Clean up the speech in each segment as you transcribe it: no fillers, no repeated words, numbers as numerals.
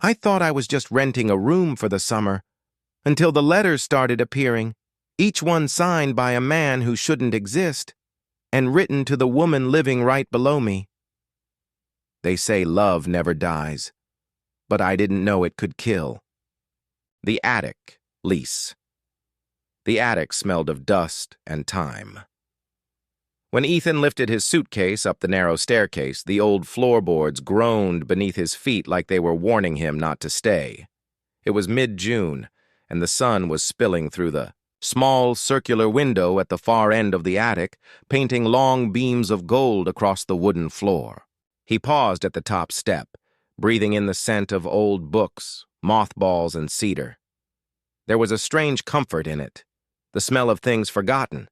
I thought I was just renting a room for the summer, until the letters started appearing, each one signed by a man who shouldn't exist, and written to the woman living right below me. They say love never dies, but I didn't know it could kill. The attic lease. The attic smelled of dust and time. When Ethan lifted his suitcase up the narrow staircase, the old floorboards groaned beneath his feet like they were warning him not to stay. It was mid-June, and the sun was spilling through the small circular window at the far end of the attic, painting long beams of gold across the wooden floor. He paused at the top step, breathing in the scent of old books, mothballs, and cedar. There was a strange comfort in it, the smell of things forgotten.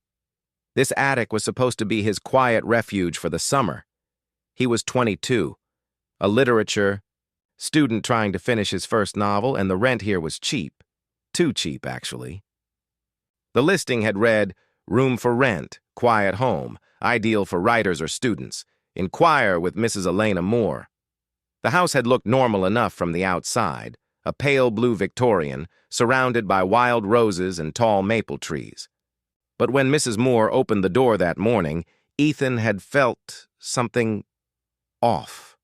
This attic was supposed to be his quiet refuge for the summer. He was 22, a literature student trying to finish his first novel, and the rent here was cheap. Too cheap, actually. The listing had read, "Room for rent, quiet home, ideal for writers or students. Inquire with Mrs. Elena Moore." The house had looked normal enough from the outside, a pale blue Victorian, surrounded by wild roses and tall maple trees. But when Mrs. Moore opened the door that morning, Ethan had felt something off.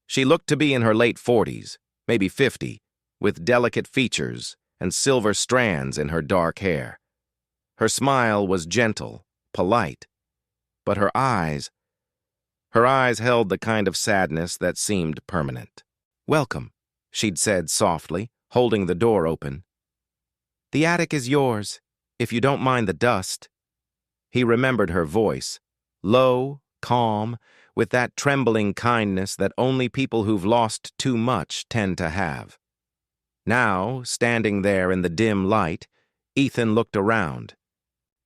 She looked to be in her late 40s, maybe 50, with delicate features and silver strands in her dark hair. Her smile was gentle, polite, but her eyes held the kind of sadness that seemed permanent. "Welcome," she'd said softly, holding the door open. "The attic is yours, if you don't mind the dust." He remembered her voice, low, calm, with that trembling kindness that only people who've lost too much tend to have. Now, standing there in the dim light, Ethan looked around.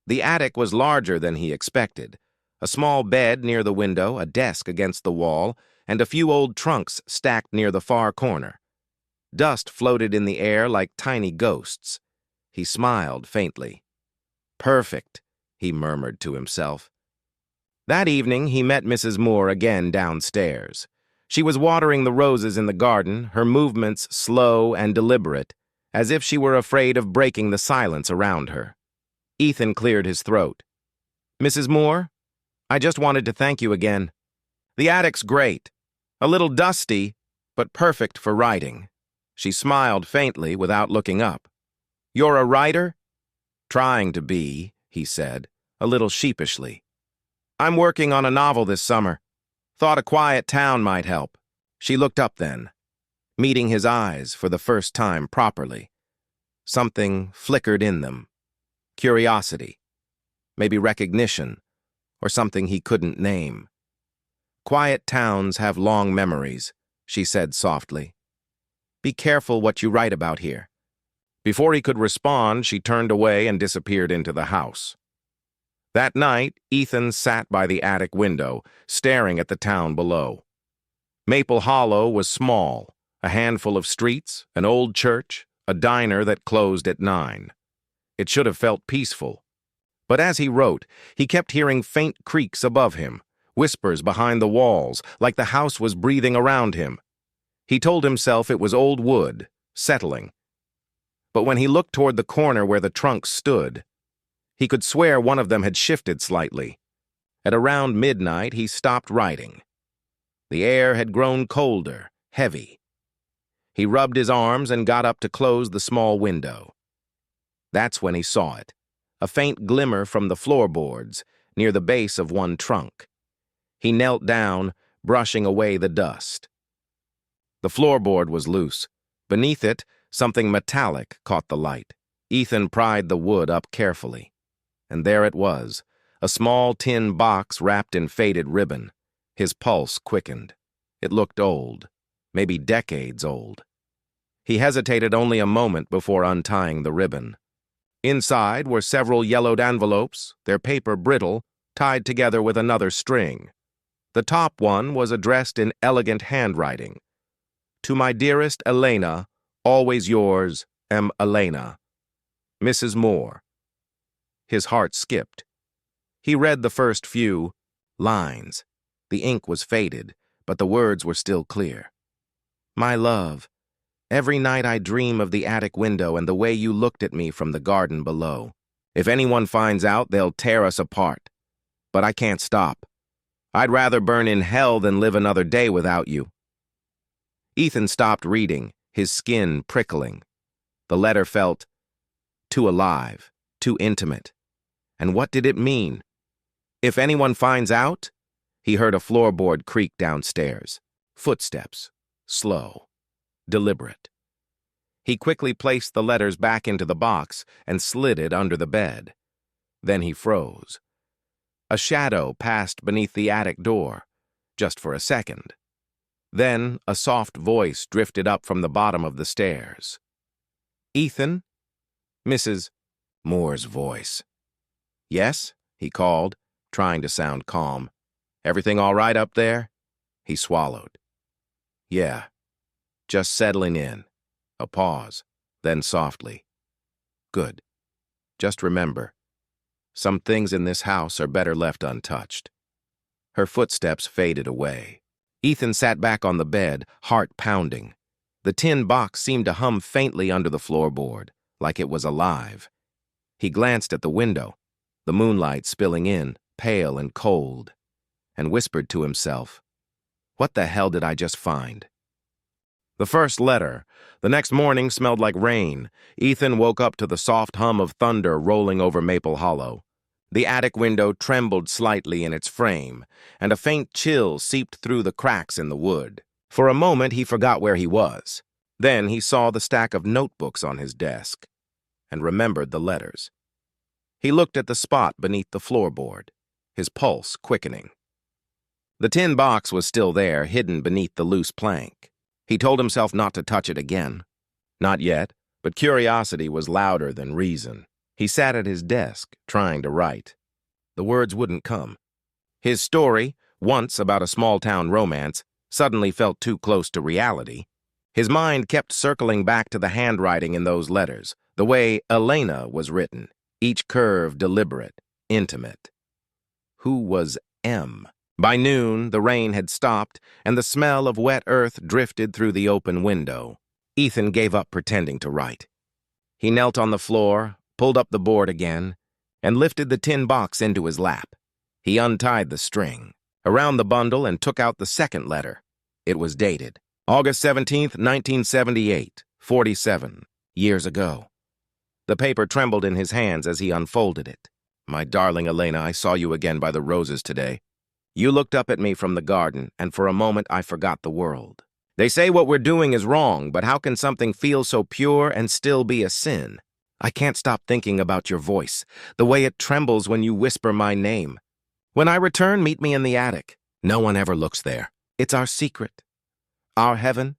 The attic was larger than he expected. A small bed near the window, a desk against the wall, and a few old trunks stacked near the far corner. Dust floated in the air like tiny ghosts. He smiled faintly. "Perfect," he murmured to himself. That evening, he met Mrs. Moore again downstairs. She was watering the roses in the garden, her movements slow and deliberate, as if she were afraid of breaking the silence around her. Ethan cleared his throat. "Mrs. Moore, I just wanted to thank you again. The attic's great. A little dusty, but perfect for writing." She smiled faintly without looking up. "You're a writer?" "Trying to be," he said, a little sheepishly. "I'm working on a novel this summer. Thought a quiet town might help." She looked up then, meeting his eyes for the first time properly. Something flickered in them. Curiosity, maybe recognition, or something he couldn't name. "Quiet towns have long memories," she said softly. "Be careful what you write about here." Before he could respond, she turned away and disappeared into the house. That night, Ethan sat by the attic window, staring at the town below. Maple Hollow was small, a handful of streets, an old church, a diner that closed at 9. It should have felt peaceful. But as he wrote, he kept hearing faint creaks above him, whispers behind the walls, like the house was breathing around him. He told himself it was old wood, settling. But when he looked toward the corner where the trunks stood, he could swear one of them had shifted slightly. At around midnight, he stopped writing. The air had grown colder, heavy. He rubbed his arms and got up to close the small window. That's when he saw it, a faint glimmer from the floorboards near the base of one trunk. He knelt down, brushing away the dust. The floorboard was loose. Beneath it, something metallic caught the light. Ethan pried the wood up carefully. And there it was, a small tin box wrapped in faded ribbon. His pulse quickened. It looked old, maybe decades old. He hesitated only a moment before untying the ribbon. Inside were several yellowed envelopes, their paper brittle, tied together with another string. The top one was addressed in elegant handwriting. "To my dearest Elena, always yours, M. Elena. Mrs. Moore." His heart skipped. He read the first few lines. The ink was faded, but the words were still clear. "My love, Every night I dream of the attic window and the way you looked at me from the garden below. If anyone finds out, they'll tear us apart. But I can't stop. I'd rather burn in hell than live another day without you." Ethan stopped reading, his skin prickling. The letter felt too alive, too intimate. And what did it mean? If anyone finds out? He heard a floorboard creak downstairs. Footsteps, slow, deliberate. He quickly placed the letters back into the box and slid it under the bed. Then he froze. A shadow passed beneath the attic door, just for a second. Then a soft voice drifted up from the bottom of the stairs. "Ethan?" Mrs. Moore's voice. "Yes?" he called, trying to sound calm. "Everything all right up there?" He swallowed. "Yeah. Just settling in." A pause, then softly. "Good. Just remember, some things in this house are better left untouched." Her footsteps faded away. Ethan sat back on the bed, heart pounding. The tin box seemed to hum faintly under the floorboard, like it was alive. He glanced at the window, the moonlight spilling in, pale and cold, and whispered to himself, "What the hell did I just find?" The first letter. The next morning smelled like rain. Ethan woke up to the soft hum of thunder rolling over Maple Hollow. The attic window trembled slightly in its frame, and a faint chill seeped through the cracks in the wood. For a moment he forgot where he was. Then he saw the stack of notebooks on his desk, and remembered the letters. He looked at the spot beneath the floorboard, his pulse quickening. The tin box was still there, hidden beneath the loose plank. He told himself not to touch it again. Not yet, but curiosity was louder than reason. He sat at his desk, trying to write. The words wouldn't come. His story, once about a small-town romance, suddenly felt too close to reality. His mind kept circling back to the handwriting in those letters, the way Elena was written, each curve deliberate, intimate. Who was M? By noon, the rain had stopped, and the smell of wet earth drifted through the open window. Ethan gave up pretending to write. He knelt on the floor, pulled up the board again, and lifted the tin box into his lap. He untied the string, around the bundle, and took out the second letter. It was dated, August 17th, 1978, 47 years ago. The paper trembled in his hands as he unfolded it. "My darling Elena, I saw you again by the roses today. You looked up at me from the garden, and for a moment I forgot the world. They say what we're doing is wrong, but how can something feel so pure and still be a sin? I can't stop thinking about your voice, the way it trembles when you whisper my name. When I return, meet me in the attic. No one ever looks there. It's our secret. Our heaven,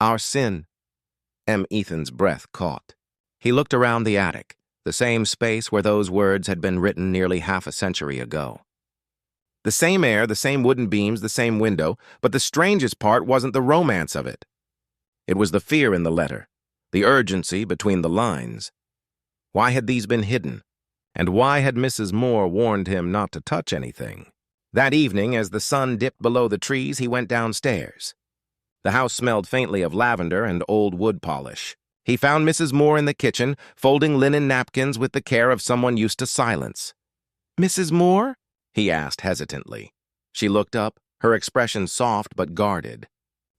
our sin." Ethan's breath caught. He looked around the attic, the same space where those words had been written nearly half a century ago. The same air, the same wooden beams, the same window, but the strangest part wasn't the romance of it. It was the fear in the letter, the urgency between the lines. Why had these been hidden? And why had Mrs. Moore warned him not to touch anything? That evening, as the sun dipped below the trees, he went downstairs. The house smelled faintly of lavender and old wood polish. He found Mrs. Moore in the kitchen, folding linen napkins with the care of someone used to silence. "Mrs. Moore?" he asked hesitantly. She looked up, her expression soft but guarded.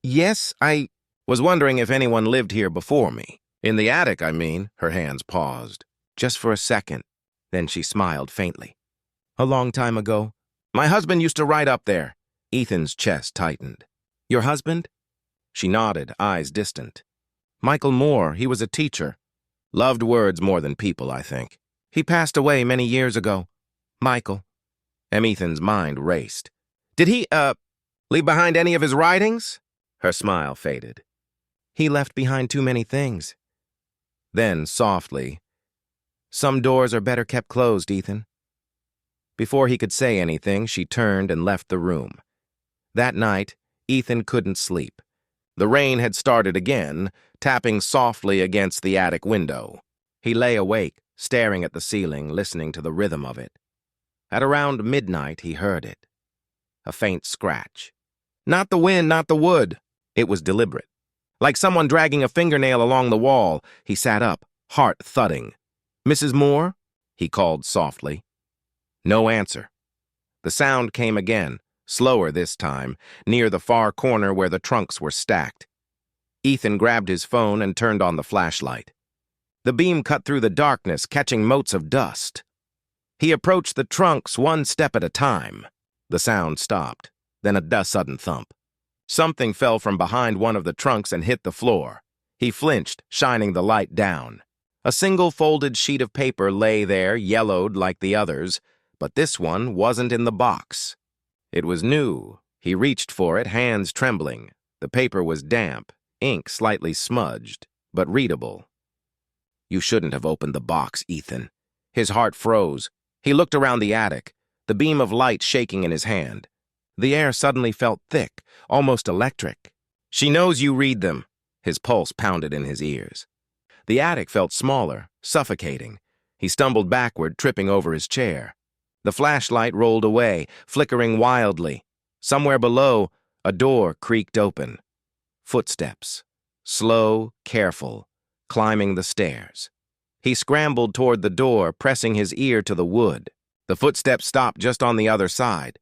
"Yes, I was wondering if anyone lived here before me. In the attic, I mean." Her hands paused, just for a second. Then she smiled faintly. "A long time ago. My husband used to write up there." Ethan's chest tightened. "Your husband?" She nodded, eyes distant. "Michael Moore, he was a teacher. Loved words more than people, I think. He passed away many years ago. Michael." Ethan's mind raced. "Did he, leave behind any of his writings?" Her smile faded. "He left behind too many things." Then, softly, "Some doors are better kept closed, Ethan." Before he could say anything, she turned and left the room. That night, Ethan couldn't sleep. The rain had started again, tapping softly against the attic window. He lay awake, staring at the ceiling, listening to the rhythm of it. At around midnight, he heard it. A faint scratch. Not the wind, not the wood. It was deliberate. Like someone dragging a fingernail along the wall, he sat up, heart thudding. "Mrs. Moore?" he called softly. No answer. The sound came again, slower this time, near the far corner where the trunks were stacked. Ethan grabbed his phone and turned on the flashlight. The beam cut through the darkness, catching motes of dust. He approached the trunks one step at a time. The sound stopped, then a sudden thump. Something fell from behind one of the trunks and hit the floor. He flinched, shining the light down. A single folded sheet of paper lay there, yellowed like the others, but this one wasn't in the box. It was new. He reached for it, hands trembling. The paper was damp, ink slightly smudged, but readable. "You shouldn't have opened the box, Ethan." His heart froze. He looked around the attic, the beam of light shaking in his hand. The air suddenly felt thick, almost electric. "She knows you read them." His pulse pounded in his ears. The attic felt smaller, suffocating. He stumbled backward, tripping over his chair. The flashlight rolled away, flickering wildly. Somewhere below, a door creaked open. Footsteps, slow, careful, climbing the stairs. He scrambled toward the door, pressing his ear to the wood. The footsteps stopped just on the other side.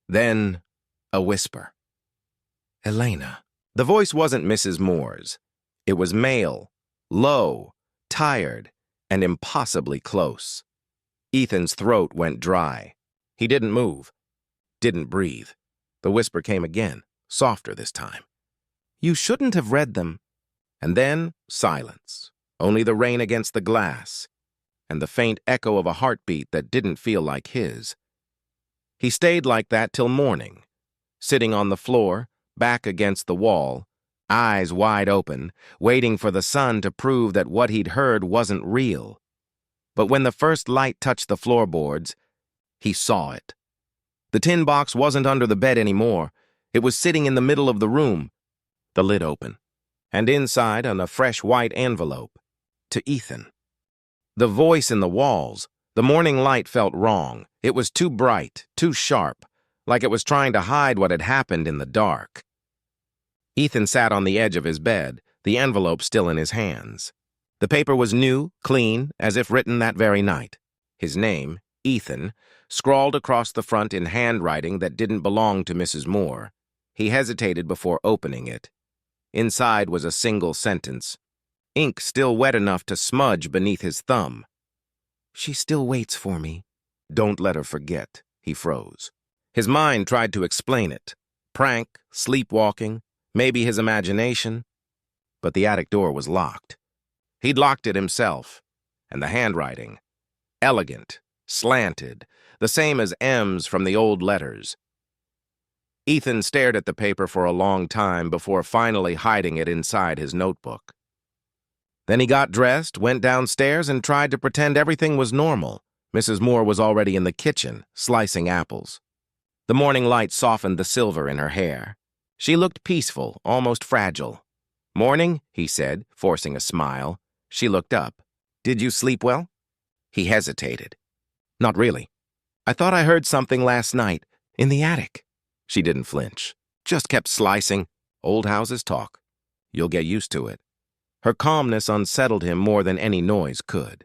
Then, a whisper. "Elena." The voice wasn't Mrs. Moore's. It was male, low, tired, and impossibly close. Ethan's throat went dry. He didn't move, didn't breathe. The whisper came again, softer this time. "You shouldn't have read them." And then, silence. Only the rain against the glass, and the faint echo of a heartbeat that didn't feel like his. He stayed like that till morning, sitting on the floor, back against the wall, eyes wide open, waiting for the sun to prove that what he'd heard wasn't real. But when the first light touched the floorboards, he saw it. The tin box wasn't under the bed anymore. It was sitting in the middle of the room, the lid open, and inside on a fresh white envelope, to Ethan. The voice in the walls, the morning light felt wrong. It was too bright, too sharp, like it was trying to hide what had happened in the dark. Ethan sat on the edge of his bed, the envelope still in his hands. The paper was new, clean, as if written that very night. His name, Ethan, scrawled across the front in handwriting that didn't belong to Mrs. Moore. He hesitated before opening it. Inside was a single sentence, ink still wet enough to smudge beneath his thumb. "She still waits for me. Don't let her forget." He froze. His mind tried to explain it. Prank, sleepwalking, maybe his imagination. But the attic door was locked. He'd locked it himself. And the handwriting, elegant, slanted, the same as M's from the old letters. Ethan stared at the paper for a long time before finally hiding it inside his notebook. Then he got dressed, went downstairs, and tried to pretend everything was normal. Mrs. Moore was already in the kitchen, slicing apples. The morning light softened the silver in her hair. She looked peaceful, almost fragile. "Morning," he said, forcing a smile. She looked up. "Did you sleep well?" He hesitated. "Not really. I thought I heard something last night, in the attic." She didn't flinch, just kept slicing. Old houses talk. You'll get used to it. Her calmness unsettled him more than any noise could.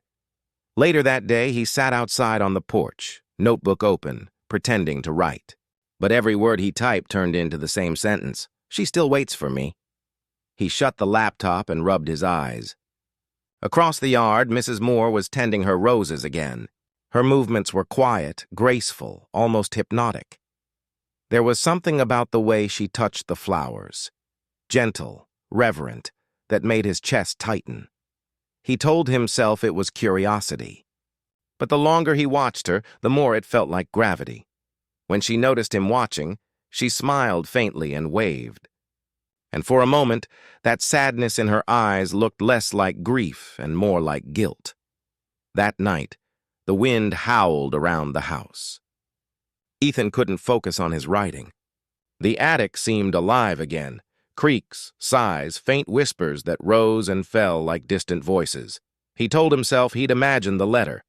Later that day, he sat outside on the porch, notebook open, pretending to write. But every word he typed turned into the same sentence. "She still waits for me." He shut the laptop and rubbed his eyes. Across the yard, Mrs. Moore was tending her roses again. Her movements were quiet, graceful, almost hypnotic. There was something about the way she touched the flowers, gentle, reverent, that made his chest tighten. He told himself it was curiosity. But the longer he watched her, the more it felt like gravity. When she noticed him watching, she smiled faintly and waved. And for a moment, that sadness in her eyes looked less like grief and more like guilt. That night, the wind howled around the house. Ethan couldn't focus on his writing. The attic seemed alive again. Creaks, sighs, faint whispers that rose and fell like distant voices. He told himself he'd imagined the letter,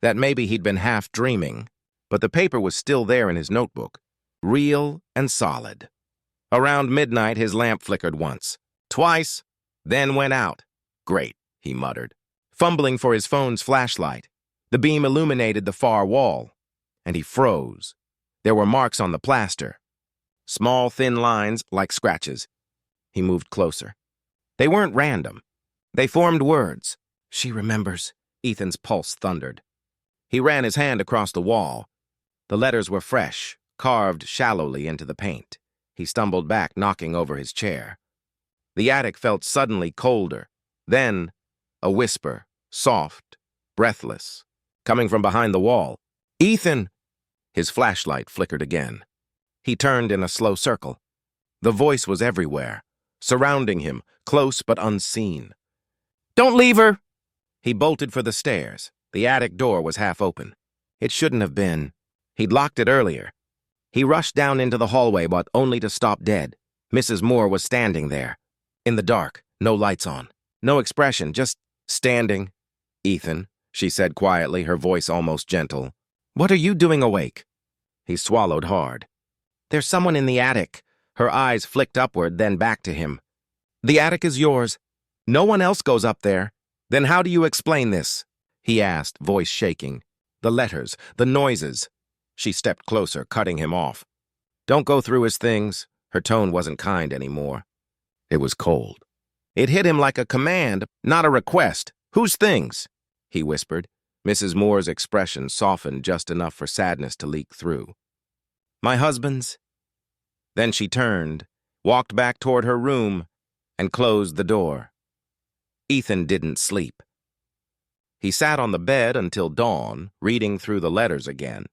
that maybe he'd been half dreaming, but the paper was still there in his notebook, real and solid. Around midnight, his lamp flickered once, Twice, then went out. Great, he muttered, fumbling for his phone's flashlight. The beam illuminated the far wall, and he froze. There were marks on the plaster. Small, thin lines like scratches. He moved closer. They weren't random. They formed words. She remembers. Ethan's pulse thundered. He ran his hand across the wall. The letters were fresh, carved shallowly into the paint. He stumbled back, knocking over his chair. The attic felt suddenly colder. Then, a whisper, soft, breathless, coming from behind the wall. "Ethan!" His flashlight flickered again. He turned in a slow circle. The voice was everywhere, surrounding him, close but unseen. "Don't leave her!" He bolted for the stairs. The attic door was half open. It shouldn't have been. He'd locked it earlier. He rushed down into the hallway, but only to stop dead. Mrs. Moore was standing there. In the dark, no lights on, no expression, just standing. "Ethan," she said quietly, her voice almost gentle. "What are you doing awake?" He swallowed hard. "There's someone in the attic." Her eyes flicked upward, then back to him. "The attic is yours. No one else goes up there. Then how do you explain this?" he asked, voice shaking. "The letters, the noises." She stepped closer, cutting him off. "Don't go through his things." Her tone wasn't kind anymore. It was cold. It hit him like a command, not a request. "Whose things?" he whispered. Mrs. Moore's expression softened just enough for sadness to leak through. "My husband's." Then she turned, walked back toward her room, and closed the door. Ethan didn't sleep. He sat on the bed until dawn, reading through the letters again.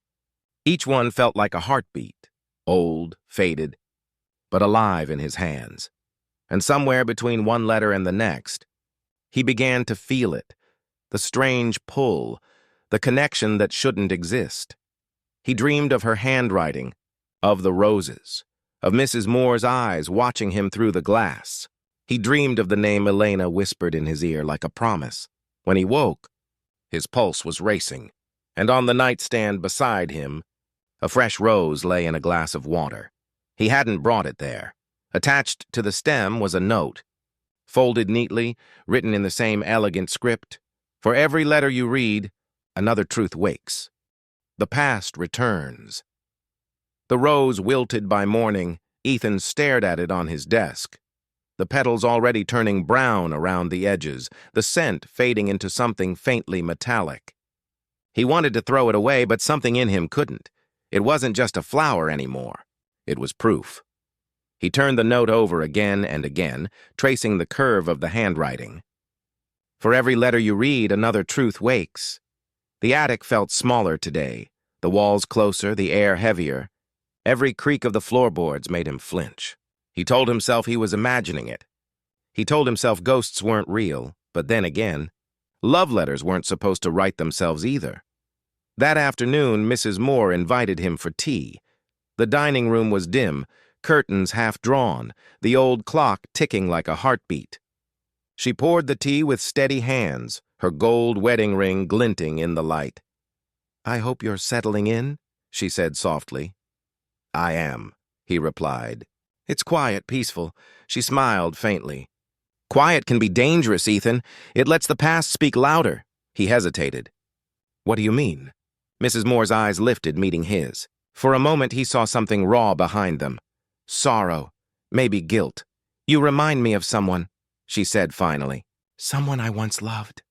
Each one felt like a heartbeat, old, faded, but alive in his hands. And somewhere between one letter and the next, he began to feel it, the strange pull, the connection that shouldn't exist. He dreamed of her handwriting, of the roses, of Mrs. Moore's eyes watching him through the glass. He dreamed of the name Elena whispered in his ear like a promise. When he woke, his pulse was racing, and on the nightstand beside him, a fresh rose lay in a glass of water. He hadn't brought it there. Attached to the stem was a note, folded neatly, written in the same elegant script. "For every letter you read, another truth wakes. The past returns." The rose wilted by morning. Ethan stared at it on his desk. The petals already turning brown around the edges, the scent fading into something faintly metallic. He wanted to throw it away, but something in him couldn't. It wasn't just a flower anymore. It was proof. He turned the note over again and again, tracing the curve of the handwriting. "For every letter you read, another truth wakes." The attic felt smaller today, the walls closer, the air heavier. Every creak of the floorboards made him flinch. He told himself he was imagining it. He told himself ghosts weren't real, but then again, love letters weren't supposed to write themselves either. That afternoon, Mrs. Moore invited him for tea. The dining room was dim, curtains half drawn, the old clock ticking like a heartbeat. She poured the tea with steady hands, her gold wedding ring glinting in the light. "I hope you're settling in," she said softly. "I am," he replied. "It's quiet, peaceful." She smiled faintly. "Quiet can be dangerous, Ethan. It lets the past speak louder." He hesitated. "What do you mean?" Mrs. Moore's eyes lifted, meeting his. For a moment, he saw something raw behind them. Sorrow, maybe guilt. "You remind me of someone," she said finally. "Someone I once loved."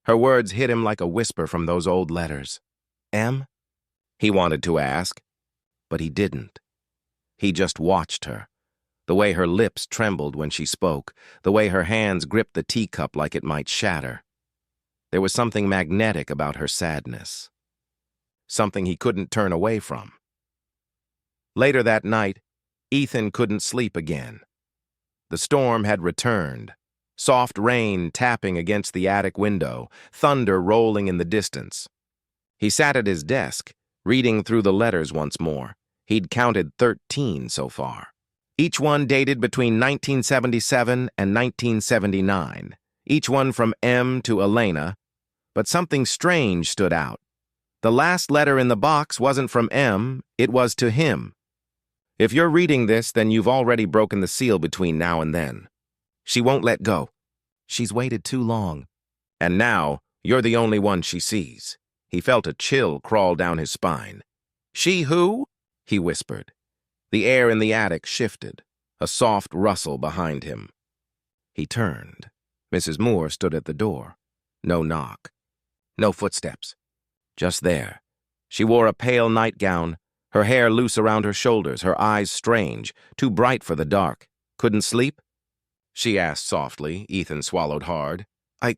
Her words hit him like a whisper from those old letters. "M?" he wanted to ask, but he didn't. He just watched her. The way her lips trembled when she spoke, the way her hands gripped the teacup like it might shatter. There was something magnetic about her sadness. Something he couldn't turn away from. Later that night, Ethan couldn't sleep again. The storm had returned. Soft rain tapping against the attic window, thunder rolling in the distance. He sat at his desk, reading through the letters once more. He'd counted 13 so far. Each one dated between 1977 and 1979. Each one from M to Elena. But something strange stood out. The last letter in the box wasn't from M, it was to him. If you're reading this, then you've already broken the seal between now and then. She won't let go. She's waited too long. And now, you're the only one she sees. He felt a chill crawl down his spine. She who? He whispered. The air in the attic shifted, a soft rustle behind him. He turned. Mrs. Moore stood at the door. No knock. No footsteps. Just there. She wore a pale nightgown, her hair loose around her shoulders, her eyes strange, too bright for the dark. Couldn't sleep? She asked softly. Ethan swallowed hard. I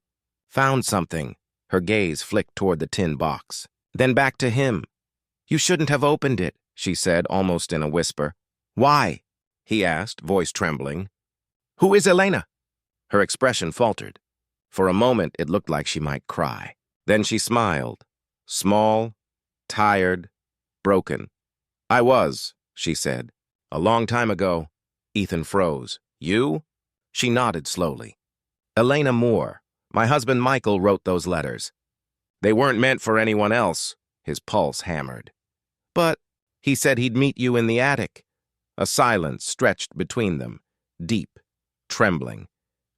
found something. Her gaze flicked toward the tin box. Then back to him. You shouldn't have opened it, she said, almost in a whisper. Why? He asked, voice trembling. Who is Elena? Her expression faltered. For a moment, it looked like she might cry. Then she smiled. Small, tired, broken. I was, she said. A long time ago. Ethan froze. You? She nodded slowly. Elena Moore. My husband Michael wrote those letters. They weren't meant for anyone else. His pulse hammered. But he said he'd meet you in the attic. A silence stretched between them, deep, trembling.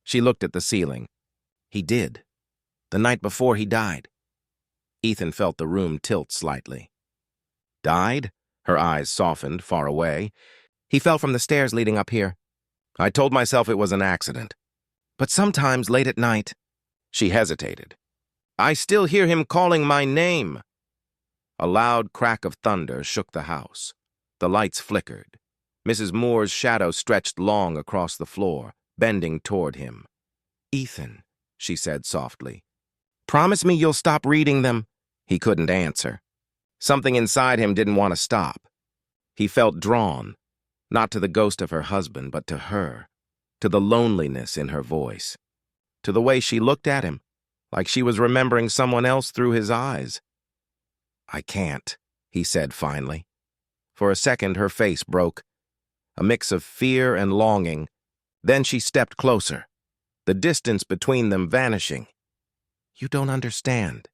She looked at the ceiling. He did. The night before he died. Ethan felt the room tilt slightly. Died? Her eyes softened, far away. He fell from the stairs leading up here. I told myself it was an accident. But sometimes late at night, she hesitated. I still hear him calling my name. A loud crack of thunder shook the house. The lights flickered. Mrs. Moore's shadow stretched long across the floor, bending toward him. Ethan, she said softly. Promise me you'll stop reading them. He couldn't answer. Something inside him didn't want to stop. He felt drawn, not to the ghost of her husband, but to her, to the loneliness in her voice, to the way she looked at him, like she was remembering someone else through his eyes. I can't, he said finally. For a second, her face broke, a mix of fear and longing. Then she stepped closer, the distance between them vanishing. You don't understand,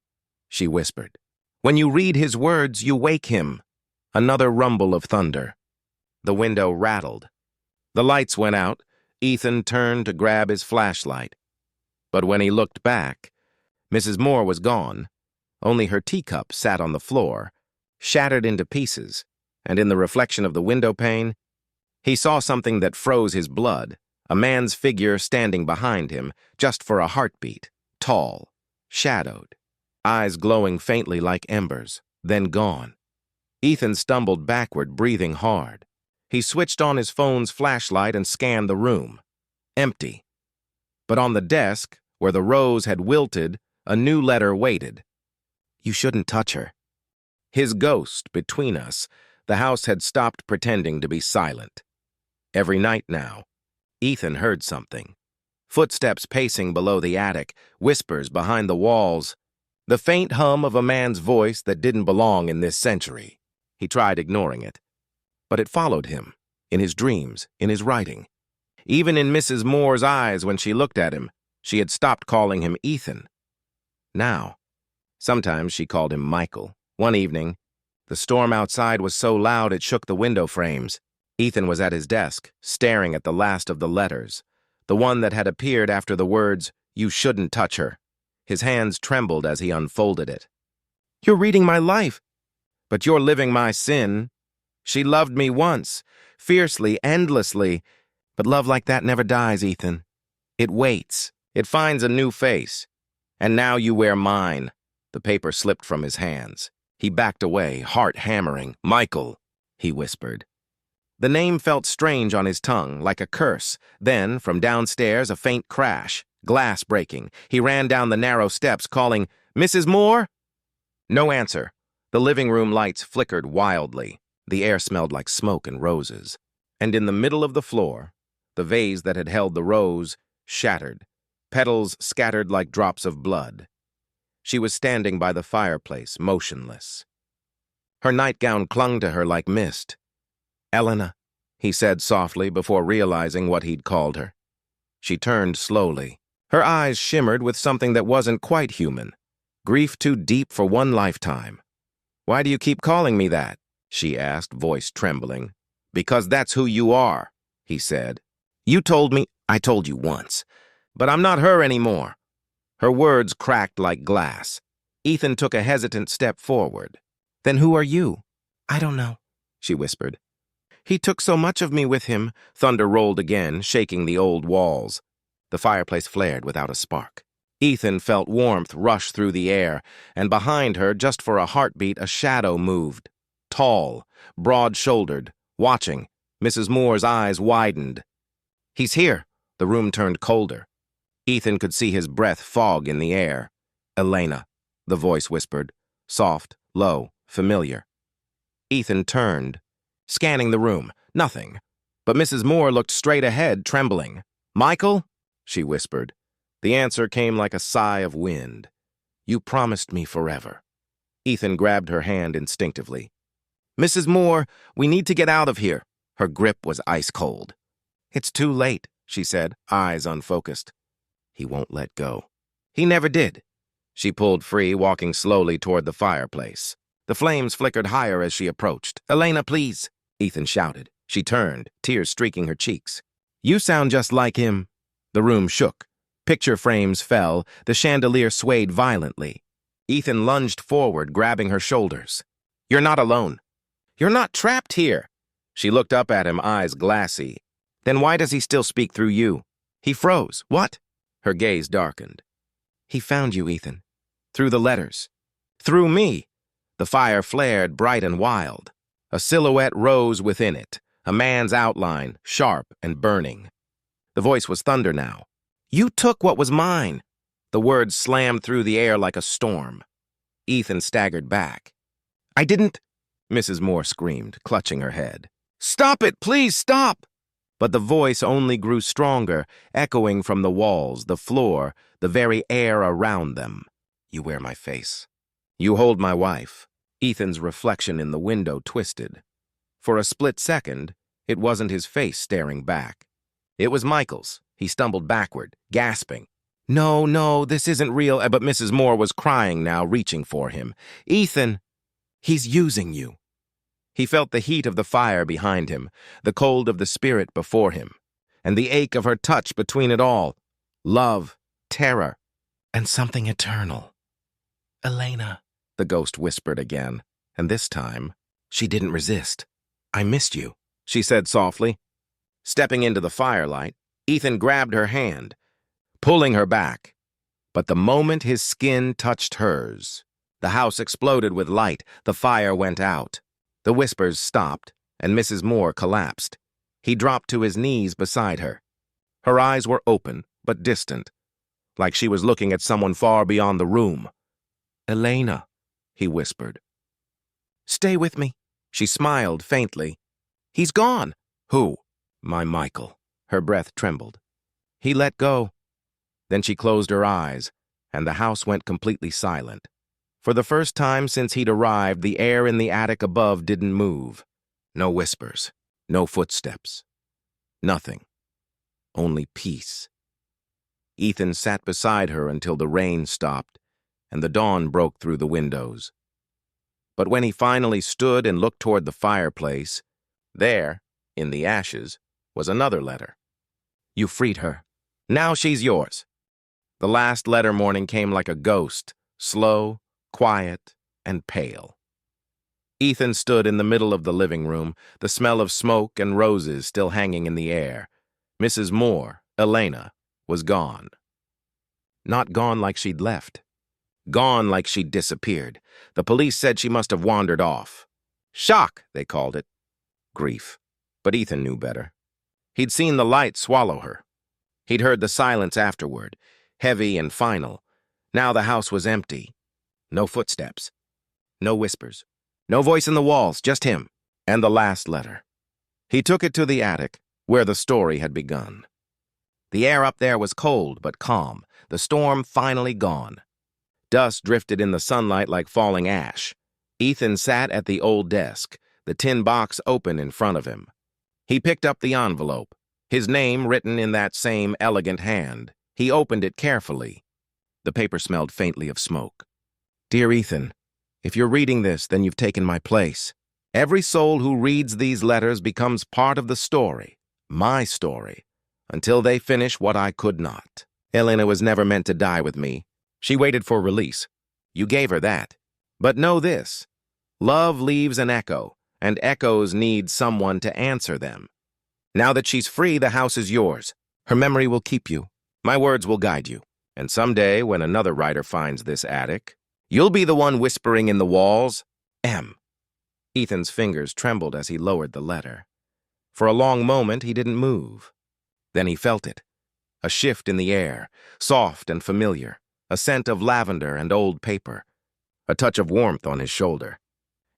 she whispered. When you read his words, you wake him. Another rumble of thunder. The window rattled. The lights went out. Ethan turned to grab his flashlight. But when he looked back, Mrs. Moore was gone. Only her teacup sat on the floor, shattered into pieces, and in the reflection of the window pane, he saw something that froze his blood, a man's figure standing behind him, just for a heartbeat, tall, shadowed, eyes glowing faintly like embers, then gone. Ethan stumbled backward, breathing hard. He switched on his phone's flashlight and scanned the room. Empty. But on the desk, where the rose had wilted, a new letter waited. You shouldn't touch her. His ghost between us, the house had stopped pretending to be silent. Every night now, Ethan heard something. Footsteps pacing below the attic, whispers behind the walls, the faint hum of a man's voice that didn't belong in this century. He tried ignoring it. But it followed him, in his dreams, in his writing. Even in Mrs. Moore's eyes when she looked at him, she had stopped calling him Ethan. Now, sometimes she called him Michael. One evening, the storm outside was so loud it shook the window frames. Ethan was at his desk, staring at the last of the letters, the one that had appeared after the words, "You shouldn't touch her." His hands trembled as he unfolded it. You're reading my life, but you're living my sin. She loved me once, fiercely, endlessly, but love like that never dies, Ethan. It waits. It finds a new face. And now you wear mine. The paper slipped from his hands. He backed away, heart hammering. Michael, he whispered. The name felt strange on his tongue, like a curse. Then, from downstairs, a faint crash, glass breaking. He ran down the narrow steps, calling, Mrs. Moore? No answer. The living room lights flickered wildly. The air smelled like smoke and roses. And in the middle of the floor, the vase that had held the rose shattered, petals scattered like drops of blood. She was standing by the fireplace, motionless. Her nightgown clung to her like mist. Elena, he said softly before realizing what he'd called her. She turned slowly. Her eyes shimmered with something that wasn't quite human. Grief too deep for one lifetime. Why do you keep calling me that? She asked, voice trembling. Because that's who you are, he said. You told me, I told you once. But I'm not her anymore. Her words cracked like glass. Ethan took a hesitant step forward. Then who are you? I don't know, she whispered. He took so much of me with him. Thunder rolled again, shaking the old walls. The fireplace flared without a spark. Ethan felt warmth rush through the air, and behind her, just for a heartbeat, a shadow moved. Tall, broad-shouldered, watching. Mrs. Moore's eyes widened. He's here. The room turned colder. Ethan could see his breath fog in the air. Elena, the voice whispered. Soft, low, familiar. Ethan turned, scanning the room. Nothing. But Mrs. Moore looked straight ahead, trembling. Michael? She whispered. The answer came like a sigh of wind. You promised me forever. Ethan grabbed her hand instinctively. Mrs. Moore, we need to get out of here. Her grip was ice cold. It's too late, she said, eyes unfocused. He won't let go. He never did. She pulled free, walking slowly toward the fireplace. The flames flickered higher as she approached. Elena, please, Ethan shouted. She turned, tears streaking her cheeks. You sound just like him. The room shook. Picture frames fell. The chandelier swayed violently. Ethan lunged forward, grabbing her shoulders. You're not alone. You're not trapped here. She looked up at him, eyes glassy. Then why does he still speak through you? He froze. What? Her gaze darkened. He found you, Ethan. Through the letters. Through me. The fire flared, bright and wild. A silhouette rose within it, a man's outline, sharp and burning. The voice was thunder now. You took what was mine. The words slammed through the air like a storm. Ethan staggered back. I didn't, Mrs. Moore screamed, clutching her head. Stop it, please stop! But the voice only grew stronger, echoing from the walls, the floor, the very air around them. You wear my face. You hold my wife. Ethan's reflection in the window twisted. For a split second, it wasn't his face staring back. It was Michael's. He stumbled backward, gasping. No, this isn't real. But Mrs. Moore was crying now, reaching for him. Ethan, he's using you. He felt the heat of the fire behind him, the cold of the spirit before him, and the ache of her touch between it all. Love, terror, and something eternal. Elena, the ghost whispered again, and this time, she didn't resist. I missed you, she said softly. Stepping into the firelight, Ethan grabbed her hand, pulling her back. But the moment his skin touched hers, the house exploded with light, the fire went out. The whispers stopped, and Mrs. Moore collapsed. He dropped to his knees beside her. Her eyes were open, but distant, like she was looking at someone far beyond the room. Elena, he whispered. Stay with me. She smiled faintly. He's gone. Who? My Michael. Her breath trembled. He let go. Then she closed her eyes, and the house went completely silent. For the first time since he'd arrived, the air in the attic above didn't move. No whispers, no footsteps. Nothing. Only peace. Ethan sat beside her until the rain stopped, and the dawn broke through the windows. But when he finally stood and looked toward the fireplace, there, in the ashes, was another letter. You freed her. Now she's yours. The last letter morning came like a ghost, slow, quiet, and pale. Ethan stood in the middle of the living room, the smell of smoke and roses still hanging in the air. Mrs. Moore, Elena, was gone. Not gone like she'd left. Gone like she'd disappeared. The police said she must have wandered off. Shock, they called it. Grief. But Ethan knew better. He'd seen the light swallow her. He'd heard the silence afterward, heavy and final. Now the house was empty. No footsteps. No whispers. No voice in the walls, just him. And the last letter. He took it to the attic, where the story had begun. The air up there was cold but calm, the storm finally gone. Dust drifted in the sunlight like falling ash. Ethan sat at the old desk, the tin box open in front of him. He picked up the envelope, his name written in that same elegant hand. He opened it carefully. The paper smelled faintly of smoke. Dear Ethan, if you're reading this, then you've taken my place. Every soul who reads these letters becomes part of the story, my story. until they finish what I could not. Elena was never meant to die with me. She waited for release. You gave her that. But know this. Love leaves an echo, and echoes need someone to answer them. Now that she's free, the house is yours. Her memory will keep you. My words will guide you. And someday, when another writer finds this attic, you'll be the one whispering in the walls, M. Ethan's fingers trembled as he lowered the letter. For a long moment, he didn't move. Then he felt it. A shift in the air, soft and familiar, a scent of lavender and old paper, a touch of warmth on his shoulder,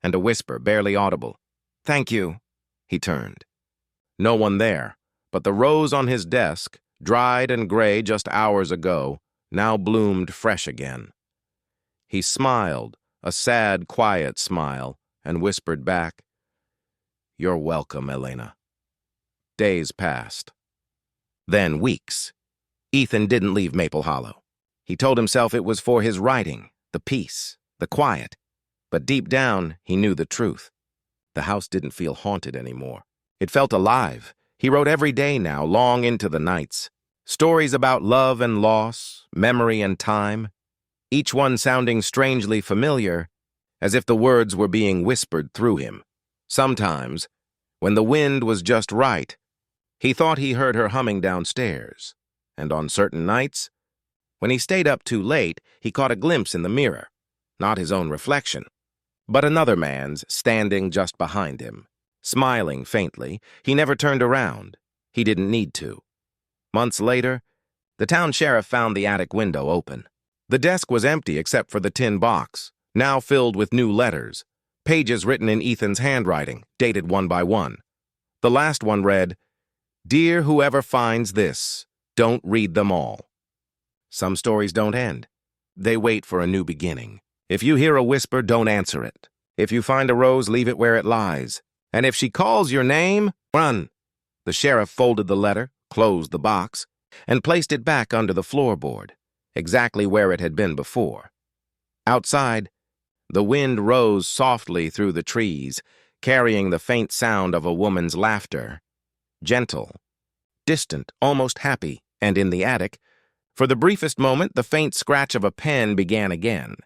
and a whisper barely audible. Thank you. He turned. No one there, but the rose on his desk, dried and gray just hours ago, now bloomed fresh again. He smiled, a sad, quiet smile, and whispered back, You're welcome, Elena. Days passed. Then weeks. Ethan didn't leave Maple Hollow. He told himself it was for his writing, the peace, the quiet. But deep down, he knew the truth. The house didn't feel haunted anymore. It felt alive. He wrote every day now, long into the nights. Stories about love and loss, memory and time, each one sounding strangely familiar, as if the words were being whispered through him. Sometimes, when the wind was just right, he thought he heard her humming downstairs, and on certain nights, when he stayed up too late, he caught a glimpse in the mirror, not his own reflection, but another man's standing just behind him. Smiling faintly, he never turned around. He didn't need to. Months later, the town sheriff found the attic window open. The desk was empty except for the tin box, now filled with new letters, pages written in Ethan's handwriting, dated one by one. The last one read, Dear whoever finds this, don't read them all. Some stories don't end. They wait for a new beginning. If you hear a whisper, don't answer it. If you find a rose, leave it where it lies. And if she calls your name, run. The sheriff folded the letter, closed the box, and placed it back under the floorboard, exactly where it had been before. Outside, the wind rose softly through the trees, carrying the faint sound of a woman's laughter. Gentle, distant, almost happy, and in the attic, for the briefest moment, the faint scratch of a pen began again.